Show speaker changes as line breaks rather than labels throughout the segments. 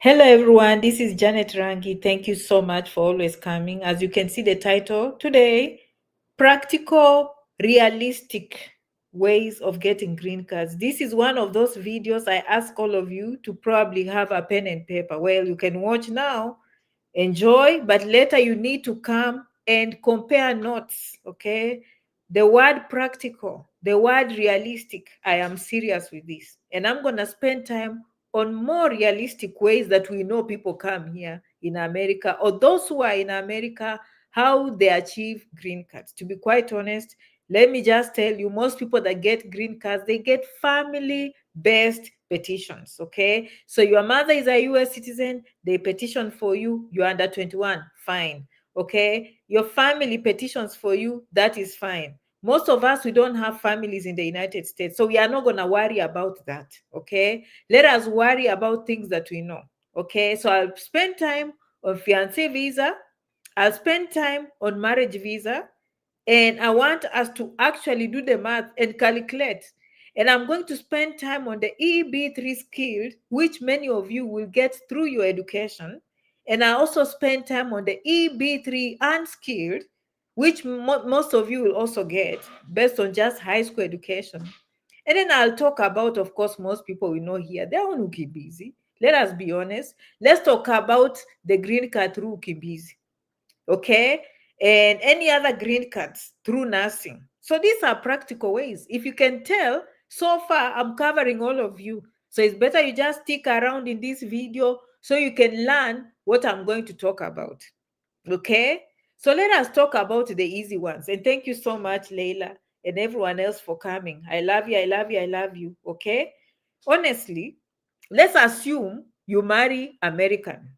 Hello, everyone. This is Janet Rangi. Thank you so much for always coming. As you can see the title today, practical, realistic ways of getting green cards. This is one of those videos I ask all of you to probably have a pen and paper. Well, you can watch now, enjoy, but later you need to come and compare notes, okay? The word practical, the word realistic, I am serious with this. And I'm going to spend time on more realistic ways that we know people come here in America, or those who are in America, how they achieve green cards. To be quite honest, let me just tell you, most people that get green cards, they get family-based petitions, okay? So your mother is a US citizen, they petition for you, you're under 21, fine, okay? Your family petitions for you, that is fine. Most of us, we don't have families in the United States, so we are not going to worry about that, okay? Let us worry about things that we know, okay? So I'll spend time on fiancé visa, I'll spend time on marriage visa, and I want us to actually do the math and calculate. And I'm going to spend time on the EB3 skilled, which many of you will get through your education. And I also spend time on the EB3 unskilled, which most of you will also get based on just high school education. And then I'll talk about, of course, most people we know here, they're on Ukimbizi. Let us be honest. Let's talk about the green card through Ukimbizi, okay? And any other green cards through nursing. So these are practical ways. If you can tell, so far I'm covering all of you. So it's better you just stick around in this video so you can learn what I'm going to talk about, okay? So let us talk about the easy ones. And thank you so much, Leila, and everyone else for coming. I love you, I love you, I love you, okay? Honestly, let's assume you marry American,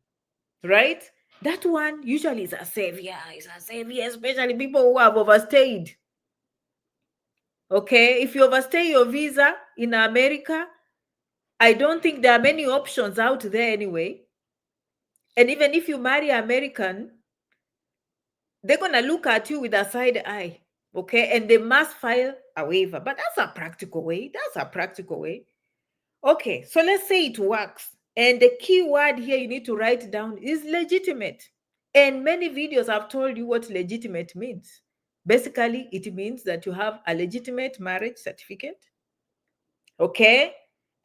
right? That one usually is a savior, especially people who have overstayed. Okay, if you overstay your visa in America, I don't think there are many options out there anyway. And even if you marry American, they're gonna look at you with a side eye, okay? And they must file a waiver. But that's a practical way. That's a practical way. Okay, so let's say it works. And the key word here you need to write down is legitimate. And many videos have told you what legitimate means. Basically, it means that you have a legitimate marriage certificate, okay?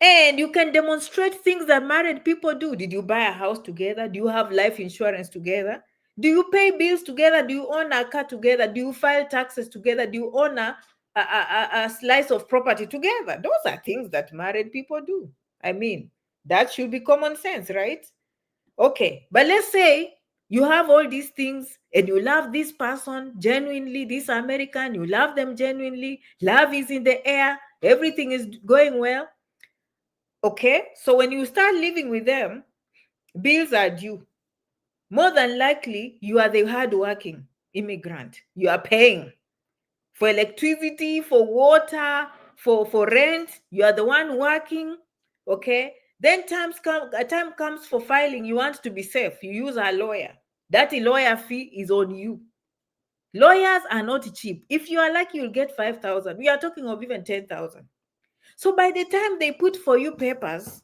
And you can demonstrate things that married people do. Did you buy a house together? Do you have life insurance together? Do you pay bills together? Do you own a car together? Do you file taxes together? Do you own a slice of property together? Those are things that married people do. I mean, that should be common sense, right? Okay, but let's say you have all these things and you love this person genuinely, this American, you love them genuinely, love is in the air, everything is going well. Okay, so when you start living with them, bills are due. More than likely, you are the hardworking immigrant. You are paying for electricity, for water, for rent. You are the one working. Okay, then a time comes for filing. You want to be safe. You use a lawyer. That lawyer fee is on you. Lawyers are not cheap. If you are lucky, you'll get 5,000. We are talking of even 10,000. So by the time they put for you papers,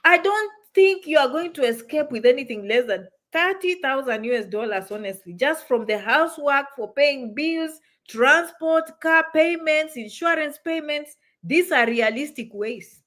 I don't think you are going to escape with anything less than 30,000 US dollars, honestly, just from the housework for paying bills, transport, car payments, insurance payments. These are realistic ways.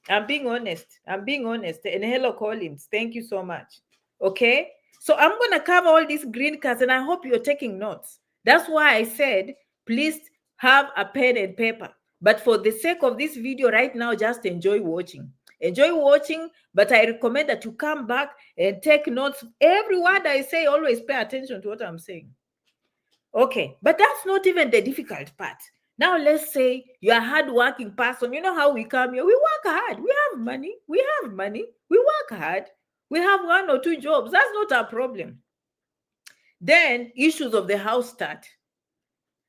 I'm being honest. I'm being honest. And hello, Collins. Thank you so much. Okay. So I'm going to cover all these green cards and I hope you're taking notes. That's why I said, please have a pen and paper. But for the sake of this video right now, just enjoy watching. Enjoy watching, but I recommend that you come back and take notes. Every word I say, always pay attention to what I'm saying. Okay, but that's not even the difficult part. Now, let's say you're a hardworking person. You know how we come here? We work hard. We have money. We have money. We work hard. We have 1 or 2 jobs. That's not a problem. Then issues of the house start.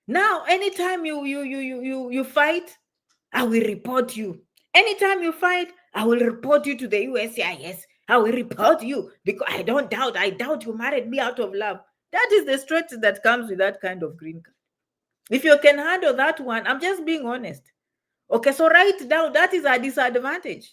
Now, anytime you fight, I will report you. Anytime you fight, I will report you to the USCIS. I will report you because I doubt you married me out of love. That is the stress that comes with that kind of green card. If you can handle that one, I'm just being honest. Okay, so write down, that is a disadvantage.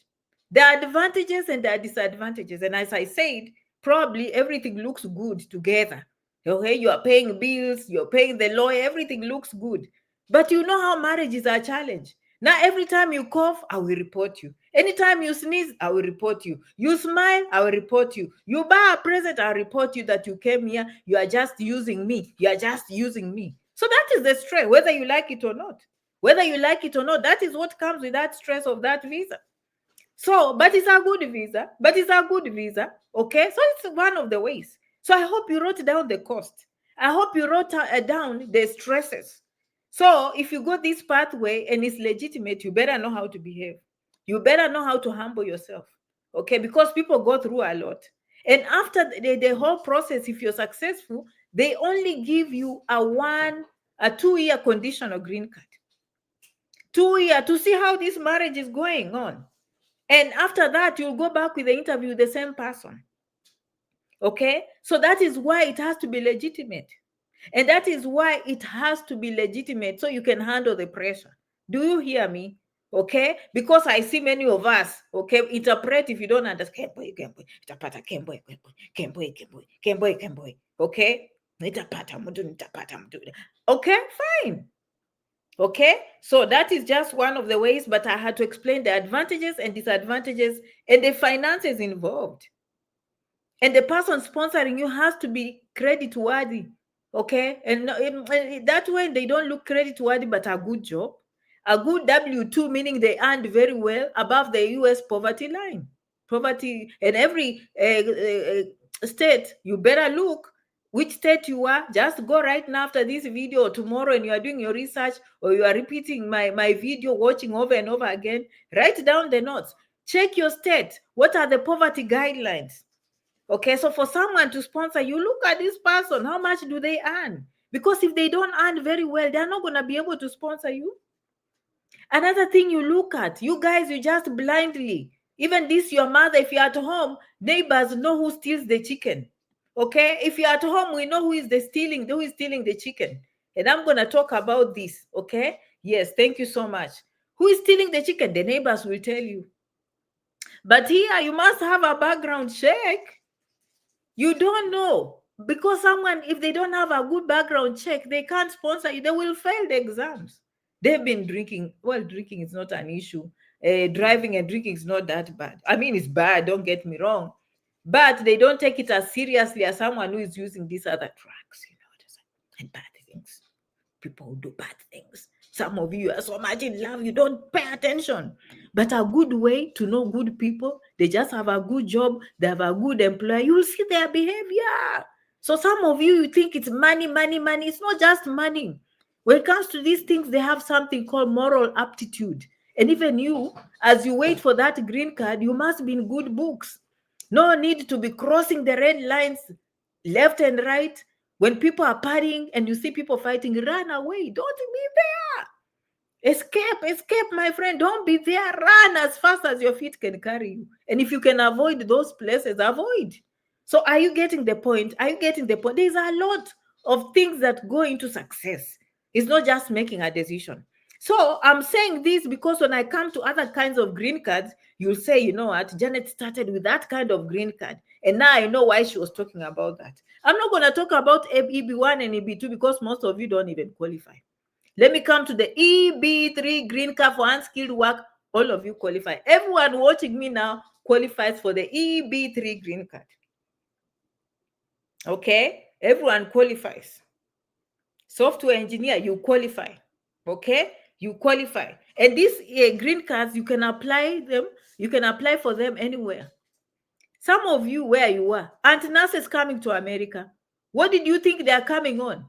There are advantages and there are disadvantages. And as I said, probably everything looks good together. Okay, you are paying bills, you're paying the lawyer, everything looks good. But you know how marriage is a challenge. Now, every time you cough, I will report you. Anytime you sneeze, I will report you. You smile, I will report you. You buy a present, I'll report you that you came here. You are just using me. You are just using me. So that is the stress, whether you like it or not. Whether you like it or not, that is what comes with that stress of that visa. So, but it's a good visa. But it's a good visa. Okay. So it's one of the ways. So I hope you wrote down the cost. I hope you wrote down the stresses. So if you go this pathway and it's legitimate, you better know how to behave. You better know how to humble yourself. Okay. Because people go through a lot. And after the whole process, if you're successful, they only give you a 2-year conditional green card. 2 year to see how this marriage is going on. And after that, you'll go back with the interview with the same person. Okay? So that is why it has to be legitimate. And that is why it has to be legitimate so you can handle the pressure. Do you hear me? Okay? Because I see many of us, okay, interpret if you don't understand. Okay? Okay, fine. Okay, so that is just one of the ways, but I had to explain the advantages and disadvantages and the finances involved. And the person sponsoring you has to be credit worthy. Okay, and that way they don't look credit worthy, but a good job, a good W-2, meaning they earned very well above the US poverty line. Poverty, and every state, you better look which state you are. Just go right now after this video or tomorrow, and you are doing your research or you are repeating my video, watching over and over again. Write down the notes. Check your state. What are the poverty guidelines? Okay, so for someone to sponsor you, look at this person. How much do they earn? Because if they don't earn very well, they're not going to be able to sponsor you. Another thing you look at, you guys, you just blindly, even this, your mother, if you're at home, neighbors know who steals the chicken. Okay, if you're at home, we know who is stealing the chicken. And I'm going to talk about this. Okay, yes, thank you so much. Who is stealing the chicken? The neighbors will tell you. But here, you must have a background check. You don't know, because someone, if they don't have a good background check, they can't sponsor you. They will fail the exams. They've been drinking. Well, drinking is not an issue. Driving and drinking is not that bad. I mean, it's bad, don't get me wrong. But they don't take it as seriously as someone who is using these other drugs, and bad things. People who do bad things. Some of you are so much in love, you don't pay attention. But a good way to know good people, they just have a good job, they have a good employer, you'll see their behavior. So some of you, you think it's money, money, money. It's not just money. When it comes to these things, they have something called moral aptitude. And even you, as you wait for that green card, you must be in good books. No need to be crossing the red lines left and right. When people are partying and you see people fighting, run away. Don't be there. Escape, my friend. Don't be there. Run as fast as your feet can carry you. And if you can avoid those places, avoid. So are you getting the point? Are you getting the point? There's a lot of things that go into success. It's not just making a decision. So I'm saying this because when I come to other kinds of green cards, you'll say, you know what, Janet started with that kind of green card. And now I know why she was talking about that. I'm not going to talk about EB1 and EB2 because most of you don't even qualify. Let me come to the EB3 green card for unskilled work. All of you qualify. Everyone watching me now qualifies for the EB3 green card. Okay? Everyone qualifies. Software engineer, you qualify. Okay? You qualify. And these green cards, you can apply them. You can apply for them anywhere. Some of you, where you are, Aunt nurses coming to America. What did you think they are coming on?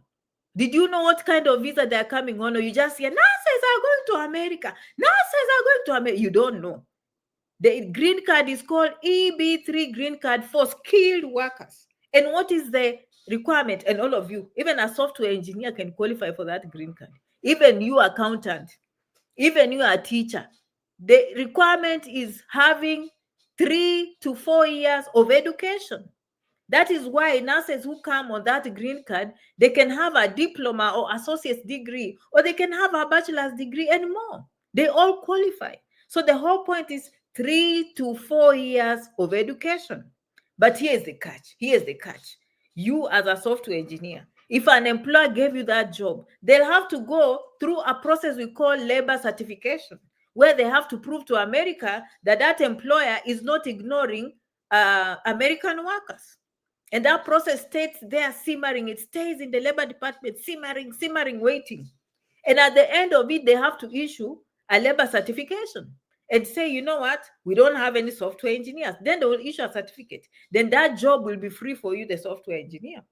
Did you know what kind of visa they are coming on? Or you just hear, nurses are going to America. Nurses are going to America. You don't know. The green card is called EB3 green card for skilled workers. And what is the requirement? And all of you, even a software engineer can qualify for that green card. Even you accountant, even you a teacher. The requirement is having 3 to 4 years of education. That is why nurses who come on that green card, they can have a diploma or associate's degree, or they can have a bachelor's degree and more. They all qualify. So the whole point is 3 to 4 years of education. But here's the catch. Here's the catch. You, as a software engineer, if an employer gave you that job, they'll have to go through a process we call labor certification, where they have to prove to America that that employer is not ignoring American workers. And that process stays there simmering. It stays in the labor department, simmering, waiting. And at the end of it, they have to issue a labor certification and say, you know what, we don't have any software engineers. Then they will issue a certificate. Then that job will be free for you, the software engineer.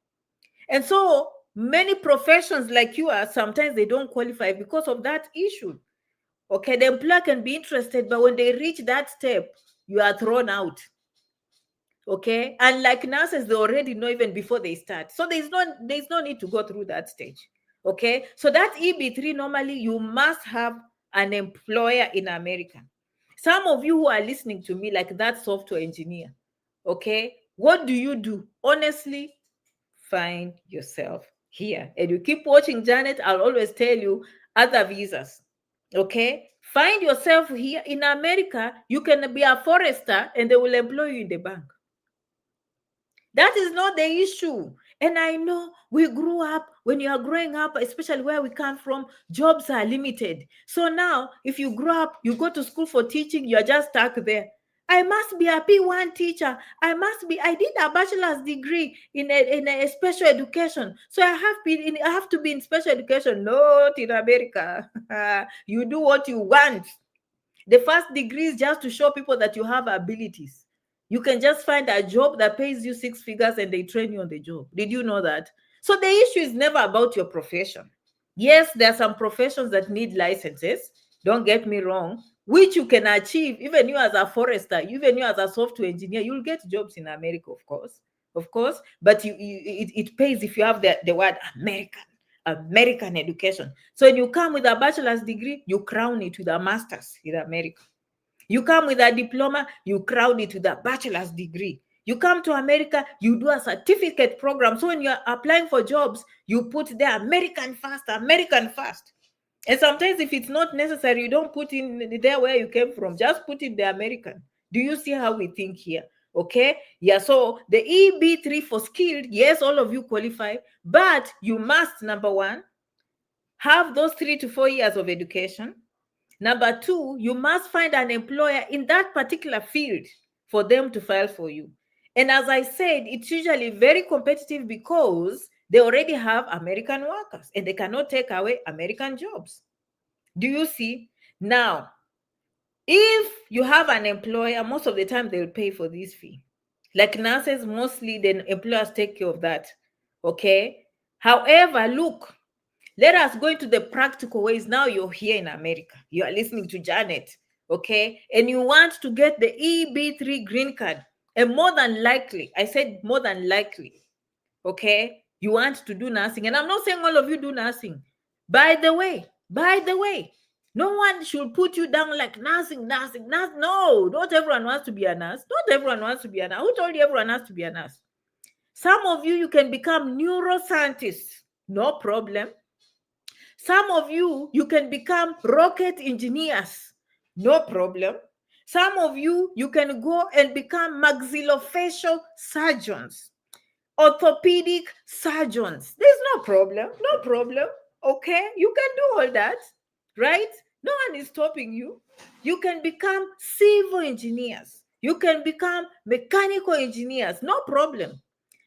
And so many professions like you are, sometimes they don't qualify because of that issue. Okay, the employer can be interested, but when they reach that step, you are thrown out. Okay, and like nurses, they already know even before they start. So there's no need to go through that stage. Okay, so that EB3, normally you must have an employer in America. Some of you who are listening to me, like that software engineer, okay, what do you do? Honestly, find yourself here. And you keep watching Janet, I'll always tell you other visas. Okay, find yourself here in America. You can be a forester and they will employ you in the bank. That is not the issue. And I know we grew up, when you are growing up, especially where we come from, jobs are limited. So now, if you grow up, you go to school for teaching, you're just stuck there. I must be a P1 teacher. I did a bachelor's degree in a special education. So I have to be in special education. Not in America. You do what you want. The first degree is just to show people that you have abilities. You can just find a job that pays you 6 figures and they train you on the job. Did you know that? So the issue is never about your profession. Yes, there are some professions that need licenses. Don't get me wrong, which you can achieve. Even you as a forester, even you as a software engineer, you'll get jobs in America, of course. But it pays if you have the word American education. So when you come with a bachelor's degree, you crown it with a master's in America. You come with a diploma, you crown it with a bachelor's degree. You come to America, you do a certificate program. So when you're applying for jobs, you put the American first. And sometimes if it's not necessary, you don't put in there where you came from. Just put in the American. Do you see how we think here? Okay. Yeah. So the EB3 for skilled, yes, all of you qualify, but you must, number one, have those 3 to 4 years of education. Number two, you must find an employer in that particular field for them to file for you. And as I said, it's usually very competitive because they already have American workers and they cannot take away American jobs. Do you see? Now, if you have an employer, most of the time they'll pay for this fee. Like nurses, mostly the employers take care of that. Okay. However, look, let us go into the practical ways. Now you're here in America. You are listening to Janet, okay? And you want to get the EB3 green card. And more than likely, I said more than likely, okay? You want to do nursing. And I'm not saying all of you do nursing. By the way, no one should put you down like nursing. No, not everyone wants to be a nurse. Not everyone wants to be a nurse. Who told you everyone has to be a nurse? Some of you can become neuroscientists. No problem. Some of you can become rocket engineers. No problem. Some of you can go and become maxillofacial surgeons, orthopedic surgeons. There's no problem. Okay, you can do all that, right? No one is stopping you. You can become civil engineers. You can become mechanical engineers. No problem.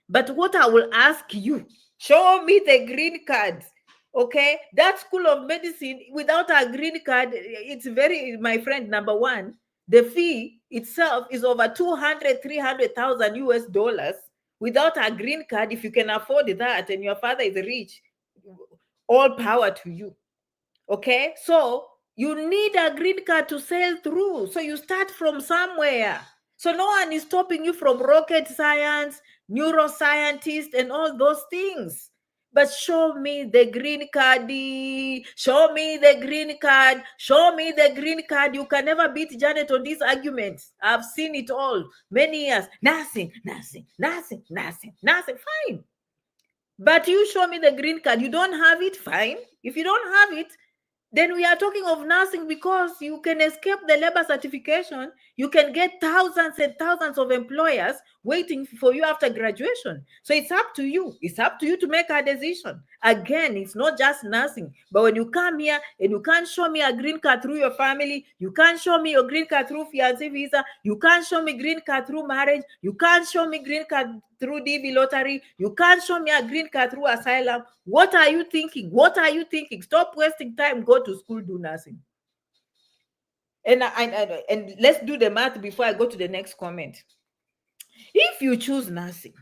But what I will ask you, show me the green card. Okay, that school of medicine without a green card, it's very, my friend, number one, the fee itself is over 300,000 US dollars. Without a green card, if you can afford that and your father is rich, all power to you. Okay, so you need a green card to sail through. So you start from somewhere. So no one is stopping you from rocket science, neuroscientist, and all those things. But show me the green card. Show me the green card. Show me the green card. You can never beat Janet on these arguments. I've seen it all. Many years. Nothing. Fine. But you show me the green card. You don't have it. Fine. If you don't have it, then we are talking of nursing, because you can escape the labor certification. You can get thousands and thousands of employers waiting for you after graduation. So it's up to you. It's up to you to make a decision. Again, it's not just nursing. But when you come here and you can't show me a green card through your family, you can't show me your green card through fiancé visa, you can't show me green card through marriage, you can't show me green card through DV lottery, you can't show me a green card through asylum. What are you thinking? What are you thinking? Stop wasting time. Go to school, do nursing. And let's do the math before I go to the next comment. If you choose nursing,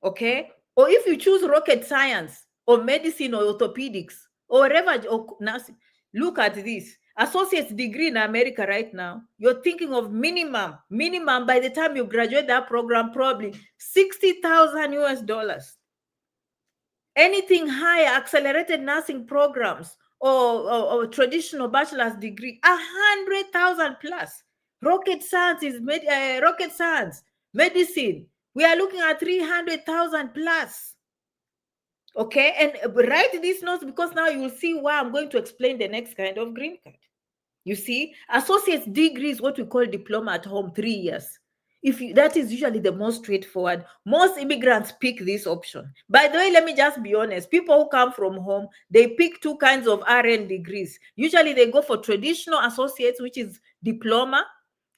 okay, or if you choose rocket science or medicine or orthopedics or whatever, or nursing, look at this. Associate's degree in America right now, you're thinking of minimum by the time you graduate that program, probably $60,000 US. Anything higher, accelerated nursing programs or traditional bachelor's degree, 100,000 plus. Rocket science is rocket science, medicine. We are looking at 300,000 plus. Okay, and write these notes, because now you will see why I'm going to explain the next kind of green card. You see, associate's degree is what we call diploma at home, 3 years. That is usually the most straightforward. Most immigrants pick this option. By the way, let me just be honest. People who come from home, they pick two kinds of RN degrees. Usually they go for traditional associates, which is diploma,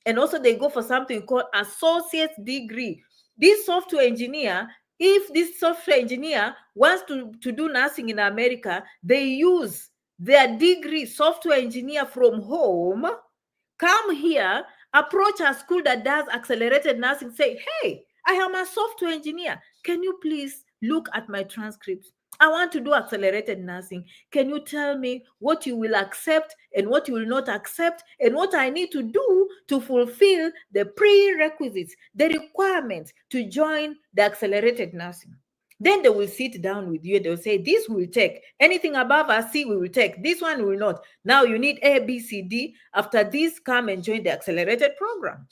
and also they go for something called associate's degree. This software engineer, if this software engineer wants to do nursing in America, they use their degree, software engineer from home, come here, approach a school that does accelerated nursing, say, hey, I am a software engineer. Can you please look at my transcripts? I want to do accelerated nursing. Can you tell me what you will accept and what you will not accept, and what I need to do to fulfill the prerequisites, the requirements to join the accelerated nursing? Then they will sit down with you and they'll say, this will take. Anything above a C, we will take. This one will not. Now you need A, B, C, D. After this, come and join the accelerated program.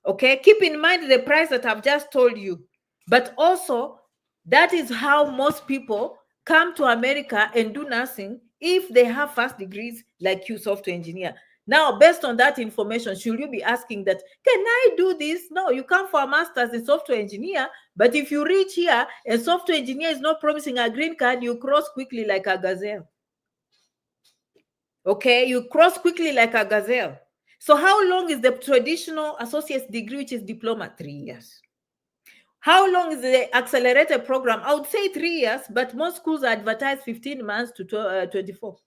Okay, keep in mind the price that I've just told you. But also, that is how most people come to America and do nursing if they have first degrees like you, software engineer. Now, based on that information, should you be asking that, can I do this? No, you come for a master's in software engineer, but if you reach here and software engineer is not promising a green card, you cross quickly like a gazelle. Okay, you cross quickly like a gazelle. So how long is the traditional associate's degree, which is diploma? 3 years. How long is the accelerated program? I would say 3 years, but most schools advertise 15 months to 24.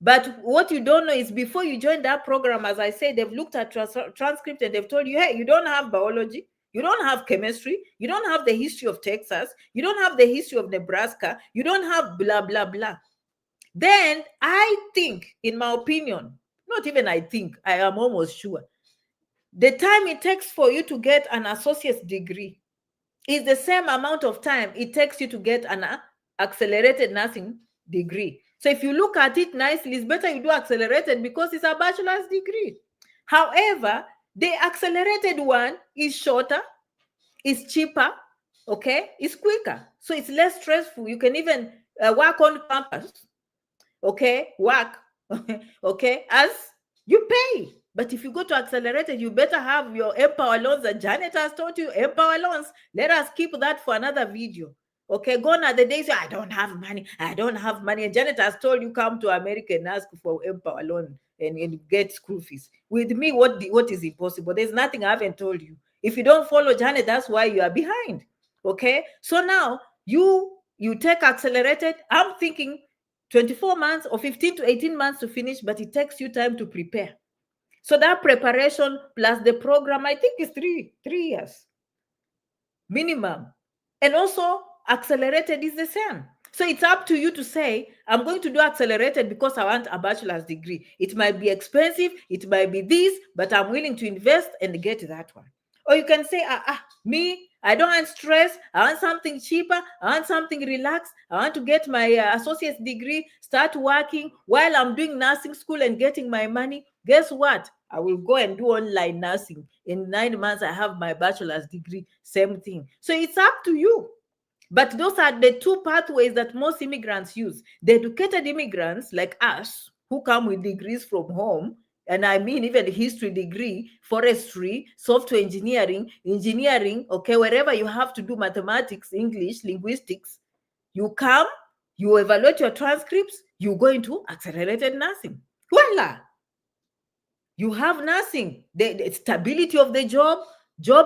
But what you don't know is before you join that program, as I say, they've looked at transcript and they've told you, hey, you don't have biology, you don't have chemistry, you don't have the history of Texas, you don't have the history of Nebraska, you don't have blah, blah, blah. Then I think, in my opinion, not even I think, I am almost sure, the time it takes for you to get an associate's degree is the same amount of time it takes you to get an accelerated nursing degree. So if you look at it nicely, it's better you do accelerated because it's a bachelor's degree. However, the accelerated one is shorter, it's cheaper, okay? It's quicker, so it's less stressful. You can even work on campus, okay? Work, okay, as you pay. But if you go to accelerated, you better have your Empower loans that Janet has taught you. Empower loans. Let us keep that for another video. Okay, gone are the days I don't have money. I don't have money. And Janet has told you come to America and ask for Empower loan and get school fees. With me, what is impossible? There's nothing I haven't told you. If you don't follow Janet, that's why you are behind. Okay, so now you take accelerated. I'm thinking 24 months or 15 to 18 months to finish, but it takes you time to prepare. So that preparation plus the program, I think, is three years minimum. And also accelerated is the same. So it's up to you to say, I'm going to do accelerated because I want a bachelor's degree. It might be expensive, it might be this, but I'm willing to invest and get that one. Or you can say, me, I don't want stress. I want something cheaper. I want something relaxed. I want to get my associate's degree, start working while I'm doing nursing school and getting my money. Guess what? I will go and do online nursing. In 9 months, I have my bachelor's degree. Same thing. So it's up to you. But those are the two pathways that most immigrants use. The educated immigrants like us, who come with degrees from home, and I mean even history degree, forestry, software engineering, okay, wherever you have to do mathematics, English, linguistics, you come, you evaluate your transcripts, you go into accelerated nursing. Voila! You have nursing. The stability of the job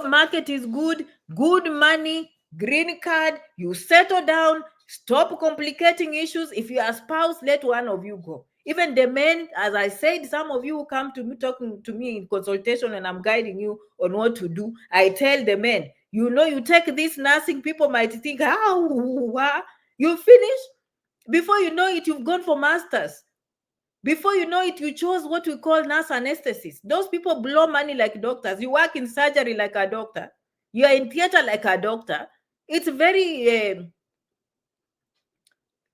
market is good money, green card, you settle down, stop complicating issues. If you are a spouse, let one of you go. Even the men, as I said, some of you who come to me talking to me in consultation and I'm guiding you on what to do, I tell the men, you take this nursing, people might think, how? You finish? Before you know it, you've gone for masters. Before you know it, you chose what we call nurse anesthetists. Those people blow money like doctors. You work in surgery like a doctor. You are in theater like a doctor. It's very,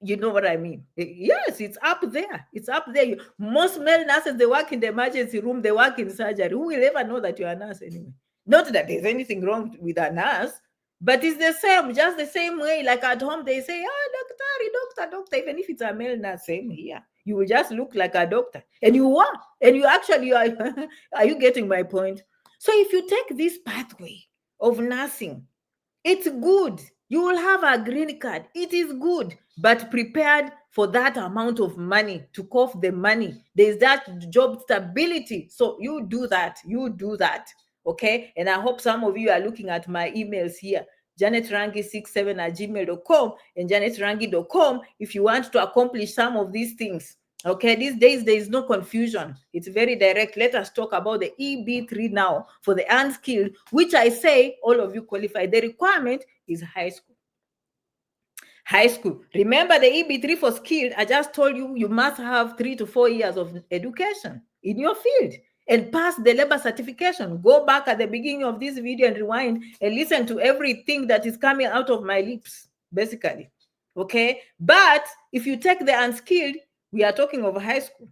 you know what I mean? Yes, it's up there. It's up there. Most male nurses, they work in the emergency room. They work in surgery. Who will ever know that you're a nurse anyway? Not that there's anything wrong with a nurse, but it's the same, just the same way. Like at home, they say, doctor, even if it's a male nurse, same here. You will just look like a doctor. And you are. And you actually are. Are you getting my point? So if you take this pathway of nursing, it's good. You will have a green card. It is good, but prepared for that amount of money, to cough the money. There's that job stability. So you do that. Okay? And I hope some of you are looking at my emails here. janetrangi67@gmail.com and janetrangi.com if you want to accomplish some of these things. Okay, these days there is no confusion. It's very direct. Let us talk about the EB3 now for the unskilled, which I say all of you qualify. The requirement is high school. High school. Remember the EB3 for skilled, I just told you, you must have 3 to 4 years of education in your field and pass the labor certification. Go back at the beginning of this video and rewind and listen to everything that is coming out of my lips, basically. Okay, but if you take the unskilled, we are talking of high school.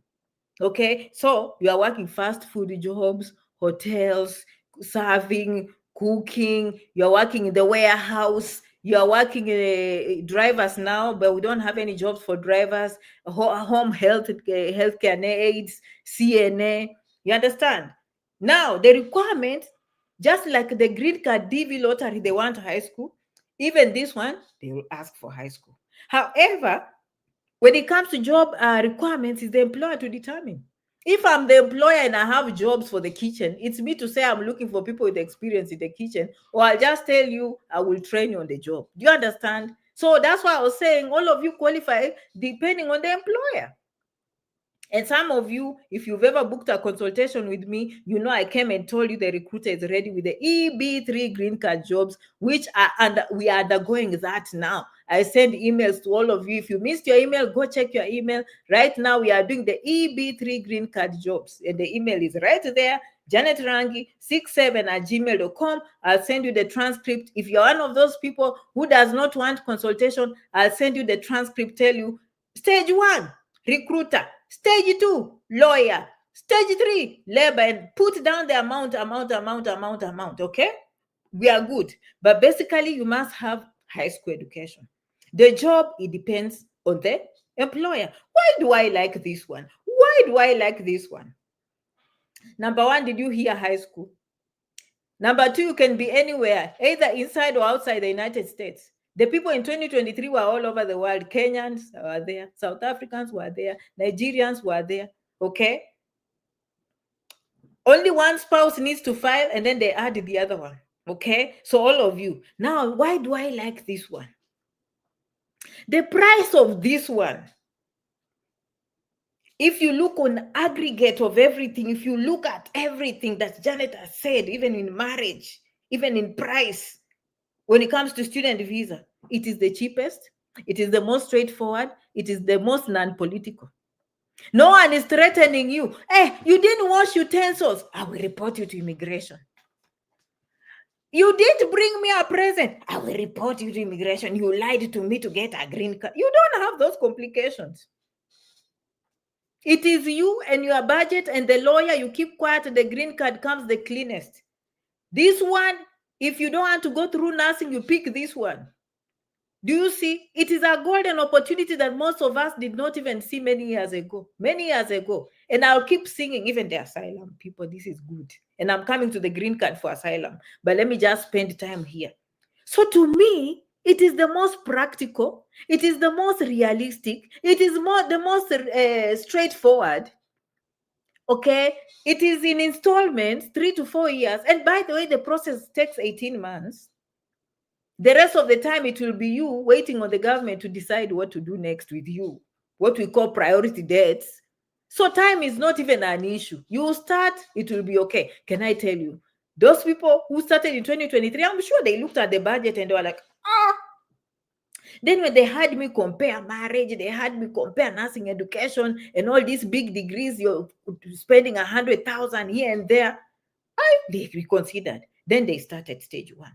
Okay, so you are working fast food jobs, hotels, serving, cooking, you're working in the warehouse, you're working drivers now, but we don't have any jobs for drivers, home healthcare aides, CNA. You understand? Now, the requirement, just like the green card DV lottery, they want high school. Even this one, they will ask for high school. However, when it comes to job requirements, it's the employer to determine. If I'm the employer and I have jobs for the kitchen, it's me to say I'm looking for people with experience in the kitchen, or I'll just tell you I will train you on the job. Do you understand? So that's why I was saying all of you qualify depending on the employer. And some of you, if you've ever booked a consultation with me, you know I came and told you the recruiter is ready with the EB3 green card jobs, which are we are undergoing that now. I send emails to all of you. If you missed your email, go check your email. Right now, we are doing the EB3 green card jobs. And the email is right there, janetrangi67@gmail.com. I'll send you the transcript. If you're one of those people who does not want consultation, I'll send you the transcript, tell you, stage 1, recruiter. Stage 2, lawyer. Stage 3, labor, and put down the amount, okay? We are good. But basically, you must have high school education. The job, it depends on the employer. Why do I like this one? Why do I like this one? Number 1, did you hear high school? Number 2, you can be anywhere, either inside or outside the United States. The people in 2023 were all over the world. Kenyans were there. South Africans were there. Nigerians were there. Okay? Only one spouse needs to file and then they add the other one. Okay? So all of you. Now, why do I like this one? The price of this one, if you look on aggregate of everything, if you look at everything that Janet has said, even in marriage, even in price, when it comes to student visa, it is the cheapest, it is the most straightforward, it is the most non-political. No one is threatening you. Hey, you didn't wash utensils. I will report you to immigration. You didn't bring me a present. I will report you to immigration. You lied to me to get a green card. You don't have those complications. It is you and your budget and the lawyer. You keep quiet. The green card comes the cleanest. This one, if you don't want to go through nursing, you pick this one. Do you see? It is a golden opportunity that most of us did not even see many years ago. Many years ago. And I'll keep singing, even the asylum people, this is good. And I'm coming to the green card for asylum. But let me just spend time here. So to me, it is the most practical. It is the most realistic. It is the most straightforward. Okay, it is in installments, 3 to 4 years. And by the way, the process takes 18 months. The rest of the time, it will be you waiting on the government to decide what to do next with you, what we call priority dates. So time is not even an issue. You start, it will be okay. Can I tell you, those people who started in 2023, I'm sure they looked at the budget and they were like, ah. Then when they had me compare marriage, they had me compare nursing education and all these big degrees, you're spending 100,000 here and there. They reconsidered. Then they started stage 1.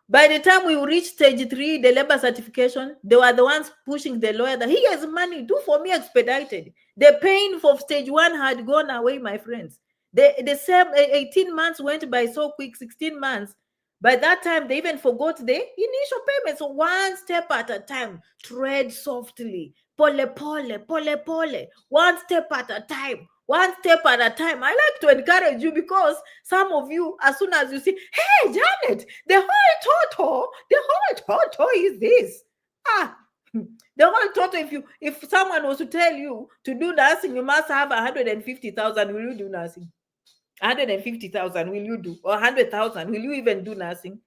By the time we reached stage 3, the labor certification, they were the ones pushing the lawyer that he has money, do for me expedited. The pain for stage 1 had gone away, my friends. The same 18 months went by so quick, 16 months. By that time, they even forgot the initial payments. So one step at a time, tread softly, pole, pole, pole, pole, one step at a time. One step at a time. I like to encourage you because some of you, as soon as you see, hey, Janet, the whole total is this. The whole total, if someone was to tell you to do nursing, you must have 150,000, will you do nursing? 150,000, will you do? Or 100,000, will you even do nursing?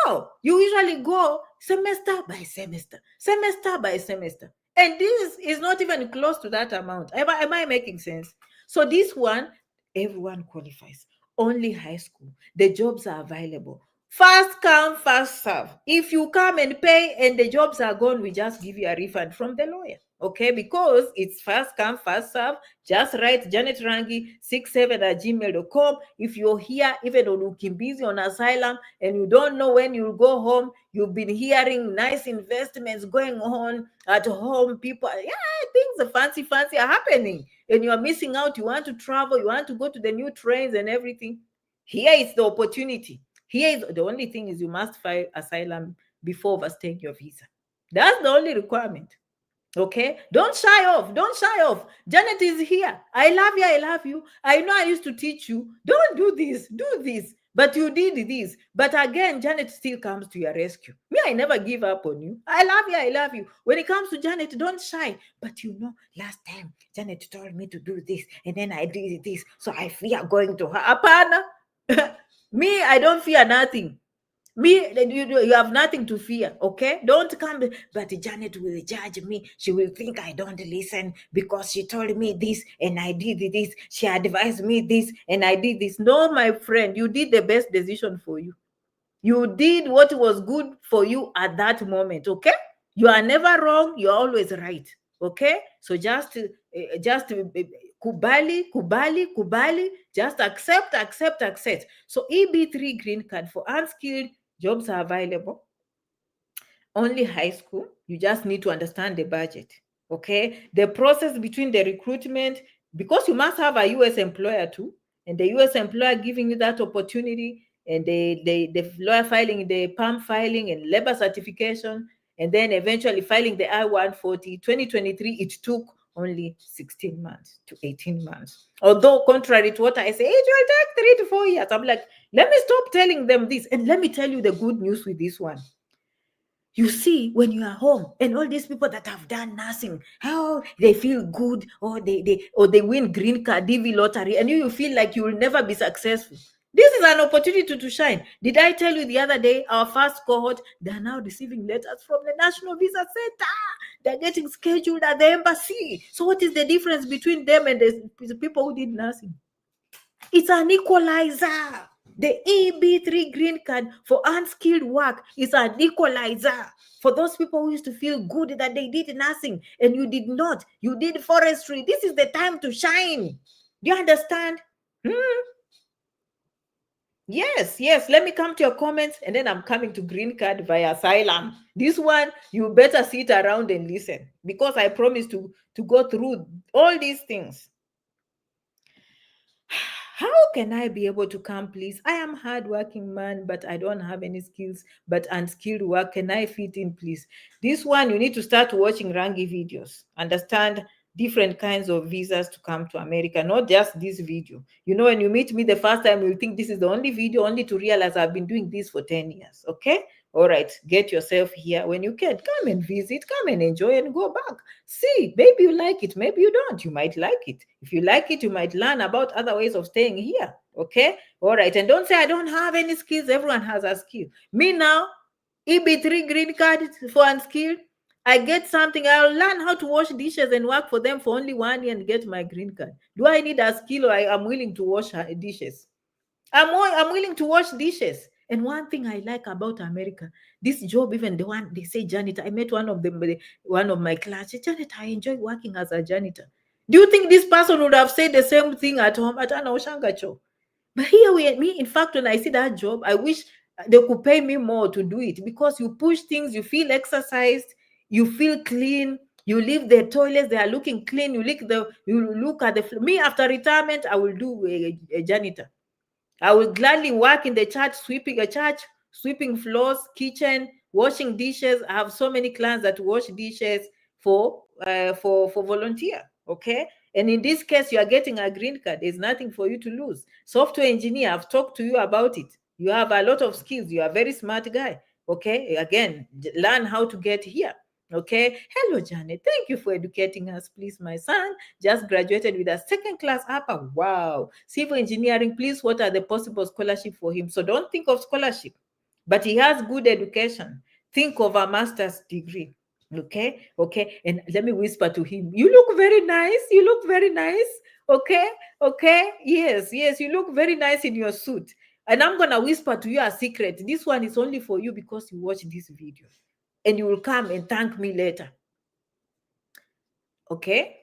No, you usually go semester by semester, semester by semester. And this is not even close to that amount. Am I making sense? So this one, everyone qualifies. Only high school. The jobs are available. First come, first serve. If you come and pay and the jobs are gone, we just give you a refund from the lawyer. Okay, because it's first come, first serve. Just write Janet Rangi 67@gmail.com. If you're here, even on Ukimbizi, on Asylum, and you don't know when you'll go home, you've been hearing nice investments going on at home. People, things are fancy are happening. And you are missing out. You want to travel, you want to go to the new trains and everything. Here is the opportunity. Here is the only thing is you must file asylum before overstaying your visa. That's the only requirement. Okay, don't shy off. Don't shy off. Janet is here. I love you. I love you. I know I used to teach you. Don't do this. Do this. But you did this. But again, Janet still comes to your rescue. Me, I never give up on you. I love you. I love you. When it comes to Janet, don't shy. But last time Janet told me to do this, and then I did this. So I fear going to her. Apana. Me, I don't fear nothing. Me, you have nothing to fear, okay? Don't come, but Janet will judge me. She will think I don't listen because she told me this and I did this. She advised me this and I did this. No, my friend, you did the best decision for you. You did what was good for you at that moment, okay? You are never wrong. You're always right, okay? So just kubali, just accept. So EB3 green card for unskilled, jobs are available. Only high school. You just need to understand the budget, okay? The process between the recruitment, because you must have a US employer too, and the US employer giving you that opportunity, and the lawyer filing, the PAM filing and labor certification, and then eventually filing the I-140. 2023, it took only 16 months to 18 months. Although contrary to what I say, it will take 3 to 4 years. I'm like, let me stop telling them this. And let me tell you the good news with this one. You see, when you are home and all these people that have done nursing, how they feel good, or they win green card, DV lottery, and you feel like you will never be successful. This is an opportunity to shine. Did I tell you the other day, our first cohort, they are now receiving letters from the National Visa Center. They're getting scheduled at the embassy. So what is the difference between them and the people who did nursing? It's an equalizer. The EB3 green card for unskilled work is an equalizer. For those people who used to feel good that they did nursing and you did not, you did forestry, this is the time to shine. Do you understand? Yes. Let me come to your comments, and then I'm coming to green card via Asylum. This one, you better sit around and listen, because I promise to go through all these things. How can I be able to come, please? I am hardworking man, but I don't have any skills, but unskilled work. Can I fit in, please? This one, you need to start watching Rangi videos. Understand different kinds of visas to come to America, not just this video. You know, when you meet me the first time, you'll think this is the only video, only to realize I've been doing this for 10 years. Okay? All right, get yourself here. When you can, come and visit, come and enjoy and go back. See, maybe you like it, maybe you don't. You might like it. If you like it, you might learn about other ways of staying here. Okay? All right. And don't say, I don't have any skills. Everyone has a skill. Me now, EB3 green card for unskilled. I get something, I'll learn how to wash dishes and work for them for only 1 year and get my green card. Do I need a skill or I'm willing to wash dishes? I'm willing to wash dishes. And one thing I like about America, this job, even the one they say janitor, I met one of them, one of my class, janitor, I enjoy working as a janitor. Do you think this person would have said the same thing at home? At Oshangacho. But here in fact, when I see that job, I wish they could pay me more to do it, because you push things, you feel exercised, you feel clean, you leave the toilets, they are looking clean, you look at the me after retirement, I will do a janitor. I will gladly work in the church, sweeping floors, kitchen, washing dishes. I have so many clients that wash dishes for volunteer. Okay. And in this case, you are getting a green card. There's nothing for you to lose. Software engineer, I've talked to you about it. You have a lot of skills. You are a very smart guy. Okay. Again, learn how to get here. Okay. Hello, Janet. Thank you for educating us. Please, my son just graduated with a second class upper. Wow. Civil engineering, please, what are the possible scholarships for him? So don't think of scholarship, but he has good education. Think of a master's degree. Okay. Okay. And let me whisper to him, you look very nice. You look very nice. Okay. Okay. Yes. Yes. You look very nice in your suit. And I'm going to whisper to you a secret. This one is only for you because you watch this video. And you will come and thank me later. Okay?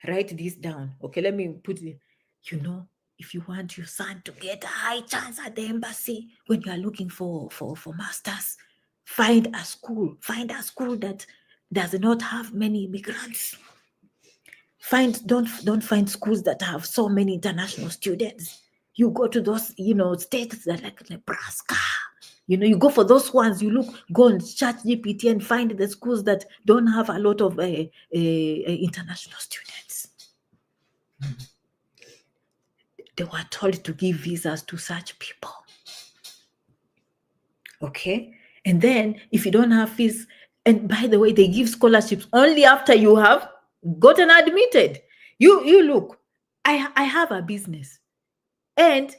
Write this down. Okay, let me put it. You know, if you want your son to get a high chance at the embassy when you are looking for masters, find a school that does not have many immigrants. Don't find schools that have so many international students. You go to those, states that like Nebraska. You go for those ones. Go on ChatGPT and find the schools that don't have a lot of international students. They were told to give visas to such people. Okay? And then if you don't have fees, and by the way, they give scholarships only after you have gotten admitted. You look, I have a business and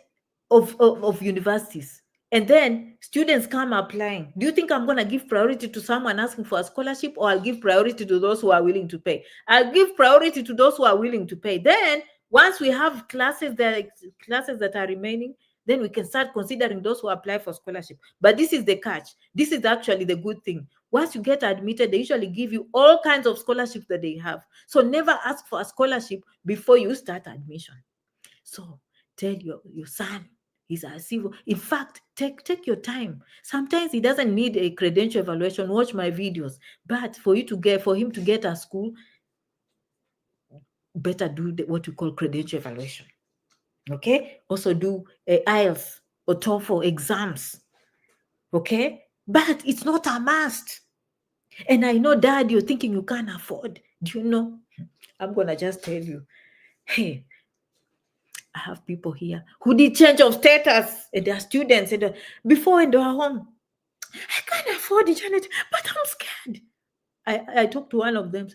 of universities. And then students come applying. Do you think I'm going to give priority to someone asking for a scholarship, or I'll give priority to those who are willing to pay? I'll give priority to those who are willing to pay. Then once we have classes that are remaining, then we can start considering those who apply for scholarship. But this is the catch. This is actually the good thing. Once you get admitted, they usually give you all kinds of scholarships that they have. So never ask for a scholarship before you start admission. So tell your son he's a civil. In fact, take your time. Sometimes he doesn't need a credential evaluation. Watch my videos. But for him to get a school, better do what we call credential evaluation. Okay? Also do IELTS or TOEFL exams. Okay? But it's not a must. And I know, Dad, you're thinking you can't afford. Do you know? I'm going to just tell you. Hey, I have people here who did change of status, and their students, and before when they were home, I can't afford it, Janet, but I'm scared. I talked to one of them.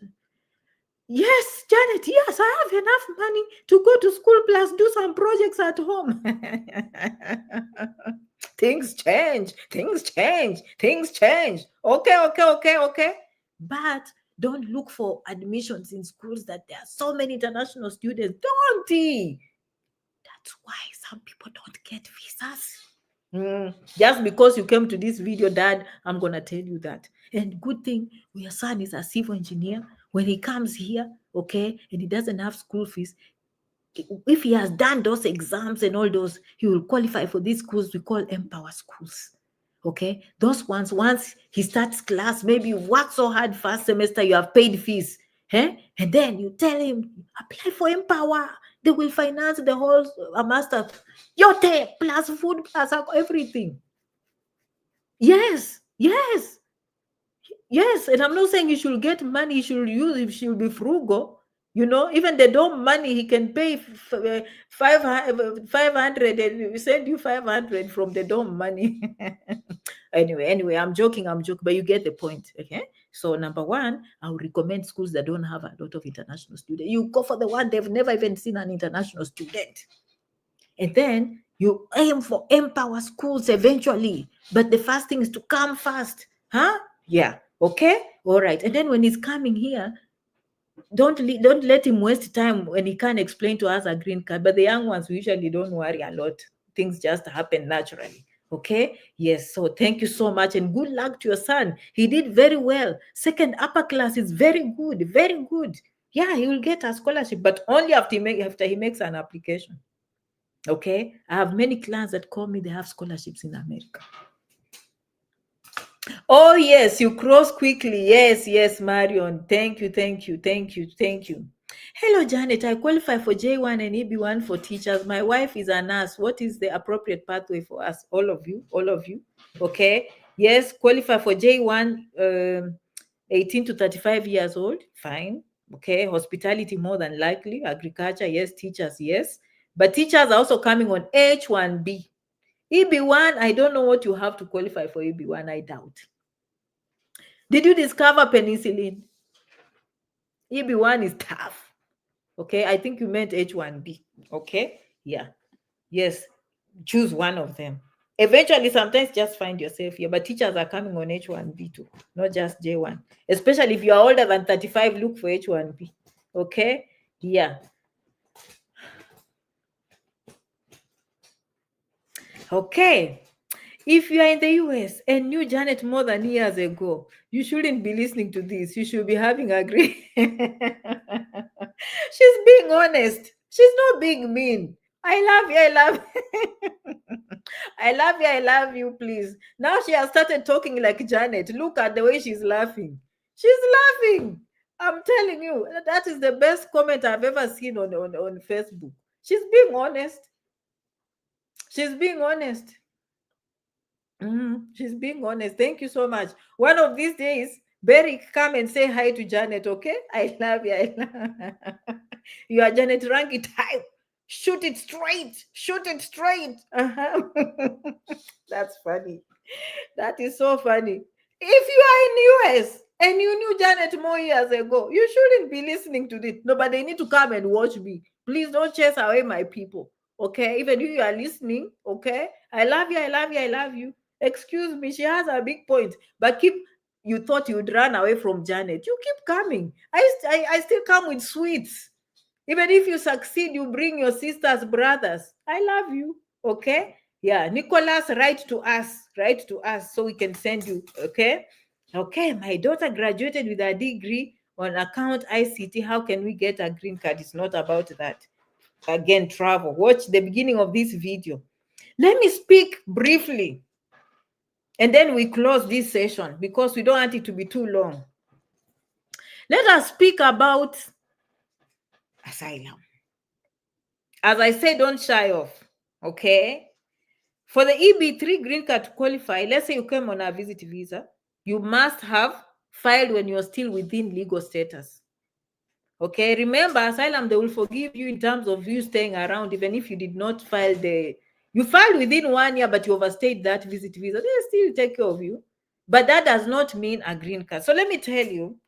Yes, Janet, yes, I have enough money to go to school plus do some projects at home. Things change. Okay. But don't look for admissions in schools that there are so many international students. Don't. That's why some people don't get visas. Just because you came to this video, Dad, I'm going to tell you that. And good thing, your son is a civil engineer. When he comes here, okay, and he doesn't have school fees, if he has done those exams and all those, he will qualify for these schools we call Empower schools. Okay, those ones, once he starts class, maybe you work so hard first semester, you have paid fees. And then you tell him, apply for Empower. They will finance the whole master. Yote plus food plus everything. Yes. And I'm not saying he should get money. He should use. He should be frugal. Even the dorm money, he can pay 500 and we send you 500 from the dorm money. Anyway, I'm joking, but you get the point. Okay. So number one, I would recommend schools that don't have a lot of international students. You go for the one they've never even seen an international student. And then you aim for Empower schools eventually. But the first thing is to come first. Yeah. Okay. All right. And then when he's coming here, don't let him waste time when he can't explain to us a green card. But the young ones, we usually don't worry a lot. Things just happen naturally. Okay. Yes. So thank you so much and good luck to your son. He did very well. Second upper class is very good. Very good. Yeah, he will get a scholarship, but only after he makes an application. Okay. I have many clients that call me, they have scholarships in America. Oh, yes, you cross quickly. Yes, Marion. Thank you. Hello, Janet. I qualify for J1 and EB1 for teachers. My wife is a nurse. What is the appropriate pathway for us? All of you. Okay. Yes, qualify for J1, 18 to 35 years old. Fine. Okay. Hospitality, more than likely. Agriculture, yes. Teachers, yes. But teachers are also coming on H1B. EB1, I don't know what you have to qualify for EB1. I doubt. Did you discover penicillin? EB1 is tough. Okay, I think you meant H1B. Okay, yeah. Yes, choose one of them. Eventually, sometimes just find yourself here, but teachers are coming on H1B too, not just J1. Especially if you are older than 35, look for H1B. Okay, yeah. Okay. If you are in the US and knew Janet more than years ago, you shouldn't be listening to this. You should be having a great. She's being honest. She's not being mean. I love you. I love you, please. Now she has started talking like Janet. Look at the way she's laughing. She's laughing. I'm telling you, that is the best comment I've ever seen on Facebook. She's being honest. She's being honest. She's being honest. Thank you so much. One of these days, Barry, come and say hi to Janet, okay? I love you. You are Janet Rangi type. Shoot it straight. That's funny. That is so funny. If you are in US and you knew Janet more years ago, you shouldn't be listening to this. No, but they need to come and watch me. Please don't chase away my people. Okay? Even if you are listening, okay? I love you. Excuse me, she has a big point. But you thought you'd run away from Janet. You keep coming. I still come with sweets. Even if you succeed, you bring your sisters, brothers. I love you. Okay? Yeah. Nicholas, write to us so we can send you. Okay? Okay. My daughter graduated with a degree on account ICT. How can we get a green card? It's not about that. Again, travel. Watch the beginning of this video. Let me speak briefly. And then we close this session because we don't want it to be too long. Let us speak about asylum. As I say, don't shy off, okay? For the EB3 green card to qualify, let's say you came on a visit visa, you must have filed when you're still within legal status. Okay, remember, asylum, they will forgive you in terms of you staying around, even if you did not file you filed within 1 year, but you overstayed that visit visa, they still take care of you. But that does not mean a green card. So let me tell you,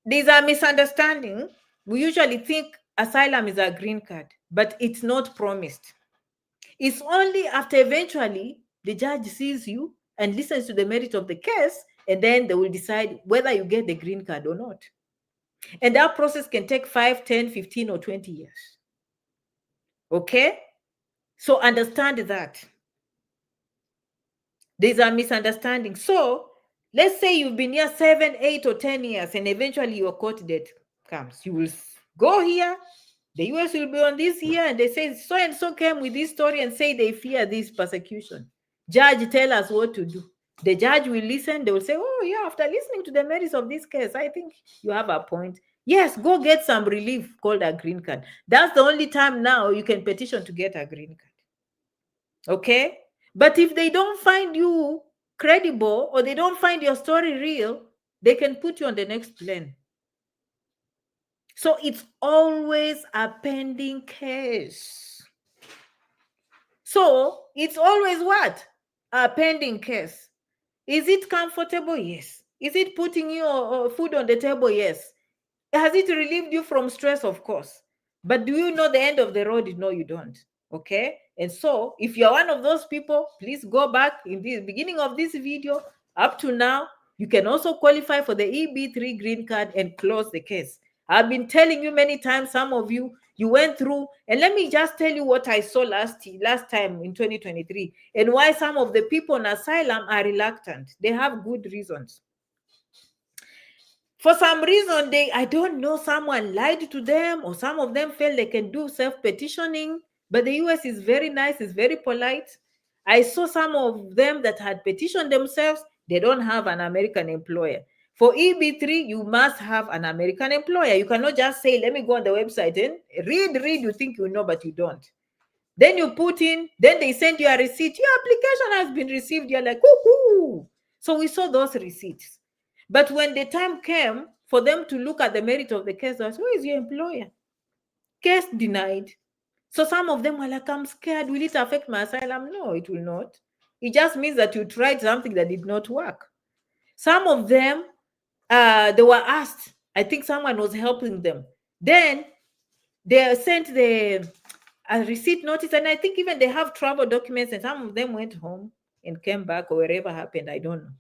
there's a misunderstanding. We usually think asylum is a green card, but it's not promised. It's only after eventually the judge sees you and listens to the merit of the case, and then they will decide whether you get the green card or not. And that process can take 5, 10, 15, or 20 years. Okay? So understand that. There's a misunderstanding. So let's say you've been here 7, 8, or 10 years, and eventually your court date comes. You will go here. The US will be on this here, and they say so and so came with this story and say they fear this persecution. Judge, tell us what to do. The judge will listen. They will say, oh yeah, after listening to the merits of this case, I think you have a point. Yes, go get some relief called a green card. That's the only time now you can petition to get a green card. Okay? But if they don't find you credible or they don't find your story real, they can put you on the next plane. So it's always a pending case. So it's always what? A pending case. Is it comfortable? Yes. Is it putting your food on the table? Yes. Has it relieved you from stress? Of course. But do you know the end of the road? No, you don't. Okay. And so if you're one of those people, please go back in the beginning of this video up to now. You can also qualify for the EB3 green card and close the case. I've been telling you many times, some of you went through, and let me just tell you what I saw last time in 2023 and why some of the people on asylum are reluctant. They have good reasons. For some reason, I don't know, someone lied to them, or some of them felt they can do self-petitioning. But the US is very nice, it's very polite. I saw some of them that had petitioned themselves. They don't have an American employer. For EB3, you must have an American employer. You cannot just say, let me go on the website and read, you think you know, but you don't. Then you put in, then they send you a receipt. Your application has been received. You're like, whoo. So we saw those receipts. But when the time came for them to look at the merit of the case, I was, who is your employer? Case denied. So some of them were like, I'm scared. Will it affect my asylum? No, it will not. It just means that you tried something that did not work. Some of them, they were asked. I think someone was helping them. Then they sent a receipt notice, and I think even they have travel documents, and some of them went home and came back, or wherever happened, I don't know.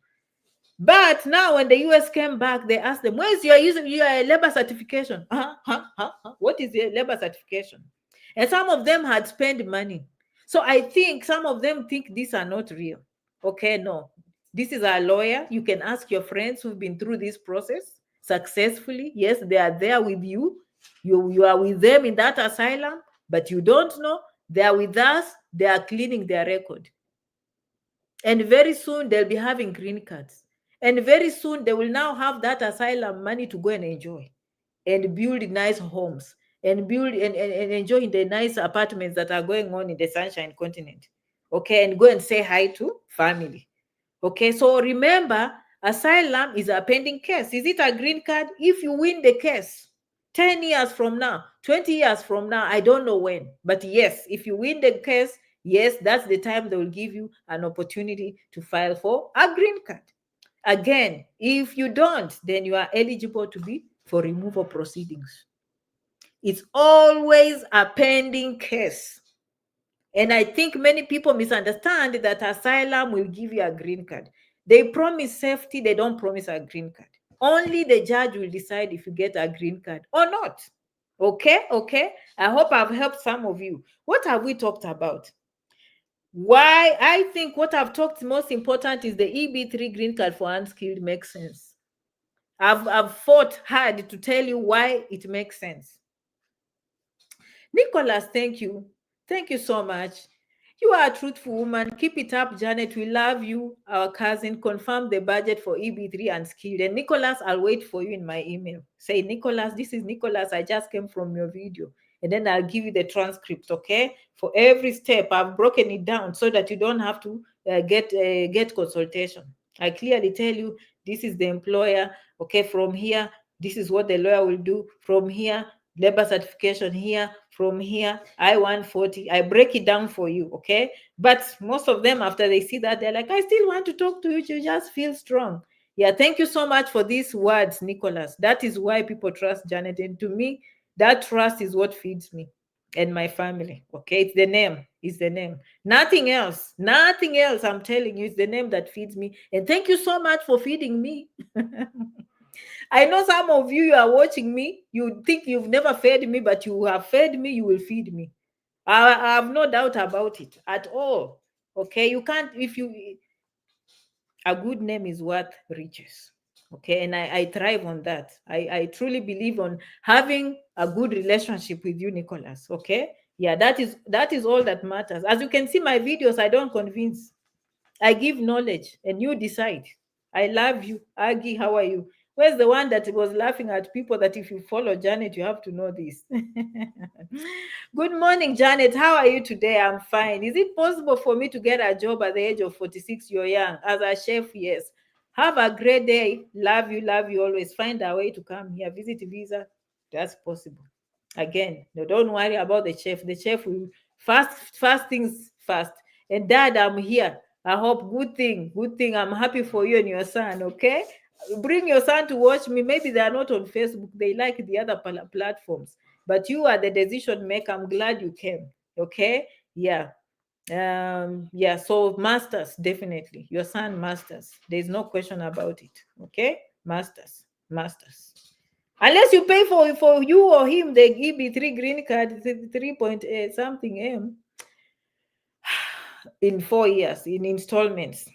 But now when the US came back, they asked them, where's your labor certification? What is your labor certification? And some of them had spent money. So I think some of them think these are not real. Okay, no. This is our lawyer. You can ask your friends who've been through this process successfully. Yes, they are there with you. You are with them in that asylum, but you don't know. They are with us. They are cleaning their record. And very soon they'll be having green cards. And very soon they will now have that asylum money to go and enjoy and build nice homes and build and enjoy in the nice apartments that are going on in the Sunshine Continent. Okay, and go and say hi to family. Okay, so remember, asylum is a pending case. Is it a green card? If you win the case, 10 years from now, 20 years from now, I don't know when, but yes, if you win the case, yes, that's the time they will give you an opportunity to file for a green card. Again, if you don't, then you are eligible to be for removal proceedings. It's always a pending case. And I think many people misunderstand that asylum will give you a green card. They promise safety, they don't promise a green card. Only the judge will decide if you get a green card or not. Okay. I hope I've helped some of you. What have we talked about? Why I think what I've talked most important is the EB3 green card for unskilled makes sense. I've fought hard to tell you why it makes sense. Nicholas, thank you. Thank you so much. You are a truthful woman. Keep it up, Janet. We love you. Our cousin, confirm the budget for EB3 unskilled. And Nicholas, I'll wait for you in my email. Say, Nicholas, this is Nicholas. I just came from your video. And then I'll give you the transcript, okay? For every step, I've broken it down so that you don't have to get consultation. I clearly tell you, this is the employer, okay? From here, this is what the lawyer will do. From here, labor certification here, from here, I-140. I break it down for you, okay? But most of them, after they see that, they're like, I still want to talk to you. You just feel strong. Yeah, thank you so much for these words, Nicholas. That is why people trust Janet. And to me, that trust is what feeds me and my family, okay? It's the name. It's the name. Nothing else. Nothing else, I'm telling you. It's the name that feeds me. And thank you so much for feeding me. I know some of you are watching me. You think you've never fed me, but you have fed me. You will feed me. I have no doubt about it at all. Okay, you can't. A good name is worth riches. Okay, and I thrive on that. I truly believe on having a good relationship with you, Nicholas. Okay, yeah, that is all that matters. As you can see, my videos, I don't convince. I give knowledge, and you decide. I love you, Aggie. How are you? Where's the one that was laughing at people that if you follow Janet, you have to know this? Good morning, Janet. How are you today? I'm fine. Is it possible for me to get a job at the age of 46? You're young. As a chef, yes. Have a great day. Love you always. Find a way to come here. Visit visa. That's possible. Again, no, don't worry about the chef. The chef will fast things fast. And Dad, I'm here. I hope good thing. I'm happy for you and your son. Okay, bring your son to watch me. Maybe they are not on Facebook. They like the other platforms, but you are the decision maker. I'm glad you came. Okay, yeah. Yeah, so masters, definitely your son masters, there's no question about it. Okay, masters. Unless you pay for you or him the EB3 green card 3 point something M in 4 years in installments.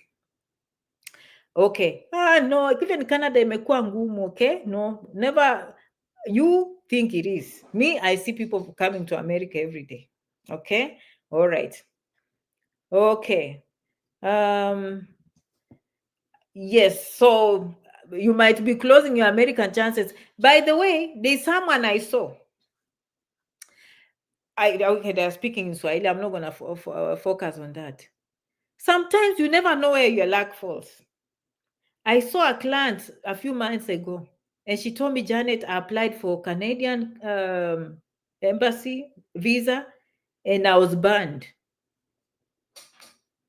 Okay. No, even Canada imekuwa ngumu. Okay, no, never. You think it is. Me, I see people coming to America every day. Okay, all right. Okay. Yes, so you might be closing your American chances. By the way, there's someone I saw. Okay, they're speaking in Swahili. I'm not gonna focus on that. Sometimes you never know where your luck falls. I saw a client a few months ago, and she told me, Janet, I applied for Canadian embassy visa, and I was banned.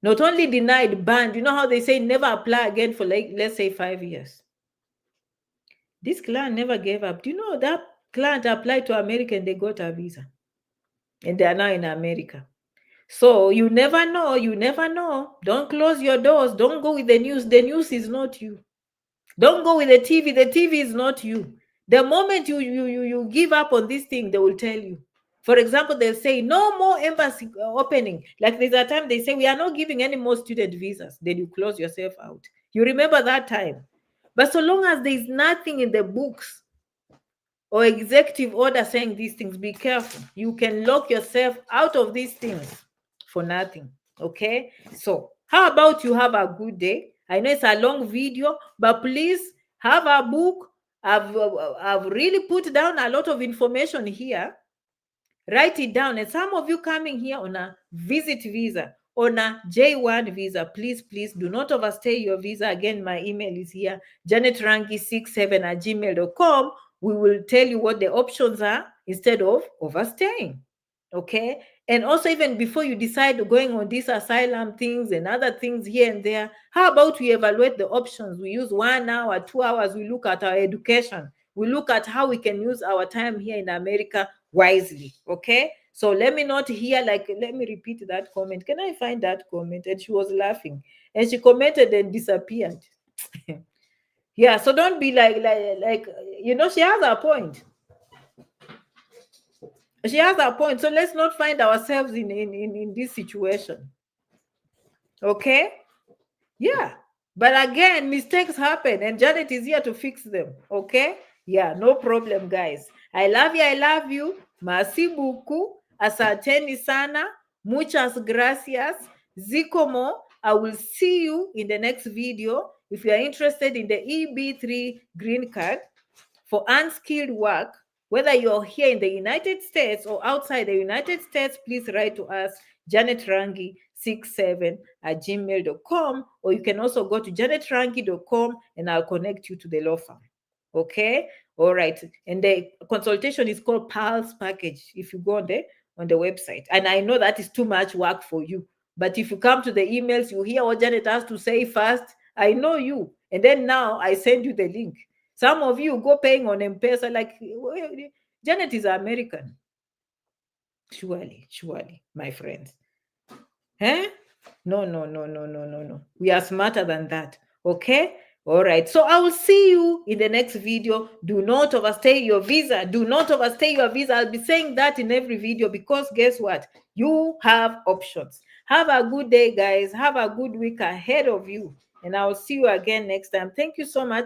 Not only denied, banned. You know how they say never apply again for, like, let's say 5 years. This client never gave up. Do you know that client applied to America and they got a visa? And they are now in America. So you never know. Don't close your doors. Don't go with the news. The news is not you. Don't go with the TV. The TV is not you. The moment you give up on this thing, they will tell you. For example, they'll say no more embassy opening. Like there's a time they say we are not giving any more student visas. Then you close yourself out. You remember that time. But so long as there's nothing in the books or executive order saying these things, be careful. You can lock yourself out of these things for nothing. Okay, so how about you have a good day? I know it's a long video, but please have a book. I've really put down a lot of information here. Write it down. And some of you coming here on a visit visa, on a J1 visa, please do not overstay your visa. Again, my email is here, janetrangi67@gmail.com. We will tell you what the options are instead of overstaying. Okay, and also even before you decide going on these asylum things and other things here and there, how about we evaluate the options? We use 1 hour, 2 hours. We look at our education. We look at how we can use our time here in America wisely. Okay, so let me not hear, like, let me repeat that comment. Can I find that comment? And she was laughing and she commented and disappeared. Yeah, so don't be like you know, she has a point. So let's not find ourselves in this situation. Okay, yeah, but again, mistakes happen and Janet is here to fix them. Okay, yeah, no problem, guys. I love you. Merci beaucoup. Asanteni sana. Muchas gracias. Zikomo. I will see you in the next video. If you are interested in the EB3 green card for unskilled work, whether you're here in the United States or outside the United States, please write to us, janetrangi67@gmail.com, or you can also go to janetrangi.com and I'll connect you to the law firm. Okay, all right. And the consultation is called Pulse Package if you go on the website. And I know that is too much work for you, but if you come to the emails, you hear what Janet has to say first. I know you, and then now I send you the link. Some of you go paying on M-Pesa, like, Janet is American. Surely, my friends. No. We are smarter than that. Okay? All right. So I will see you in the next video. Do not overstay your visa. I'll be saying that in every video because guess what? You have options. Have a good day, guys. Have a good week ahead of you. And I will see you again next time. Thank you so much.